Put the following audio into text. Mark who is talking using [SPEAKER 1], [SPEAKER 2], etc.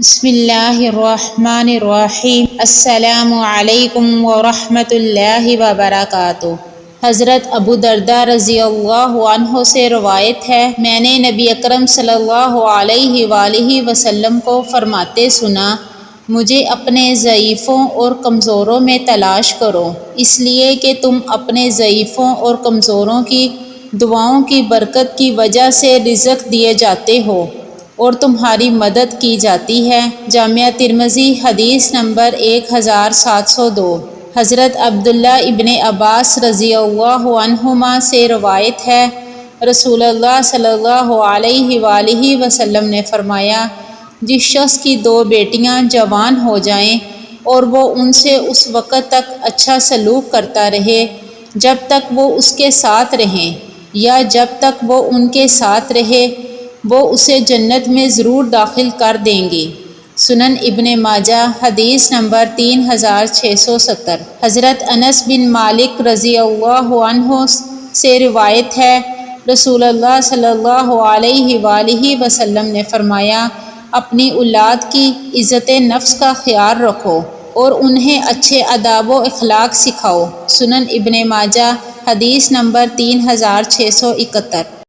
[SPEAKER 1] بسم اللہ الرحمن الرحیم۔ السلام علیکم ورحمۃ اللہ وبرکاتہ۔ حضرت ابو درداء رضی اللہ عنہ سے روایت ہے، میں نے نبی اکرم صلی اللہ علیہ وآلہ وسلم کو فرماتے سنا، مجھے اپنے ضعیفوں اور کمزوروں میں تلاش کرو، اس لیے کہ تم اپنے ضعیفوں اور کمزوروں کی دعاؤں کی برکت کی وجہ سے رزق دیے جاتے ہو اور تمہاری مدد کی جاتی ہے۔ جامعہ ترمذی حدیث نمبر 1702۔ حضرت عبداللہ ابن عباس رضی اللہ عنہما سے روایت ہے، رسول اللہ صلی اللہ علیہ وآلہ وسلم نے فرمایا، جس شخص کی 2 بیٹیاں جوان ہو جائیں اور وہ ان سے اس وقت تک اچھا سلوک کرتا رہے جب تک وہ اس کے ساتھ رہیں یا جب تک وہ ان کے ساتھ رہے، وہ اسے جنت میں ضرور داخل کر دیں گی۔ سنن ابن ماجہ حدیث نمبر 3670۔ حضرت انس بن مالک رضی اللہ عنہ سے روایت ہے، رسول اللہ صلی اللہ علیہ وآلہ وسلم نے فرمایا، اپنی اولاد کی عزت نفس کا خیال رکھو اور انہیں اچھے آداب و اخلاق سکھاؤ۔ سنن ابن ماجہ حدیث نمبر 3671۔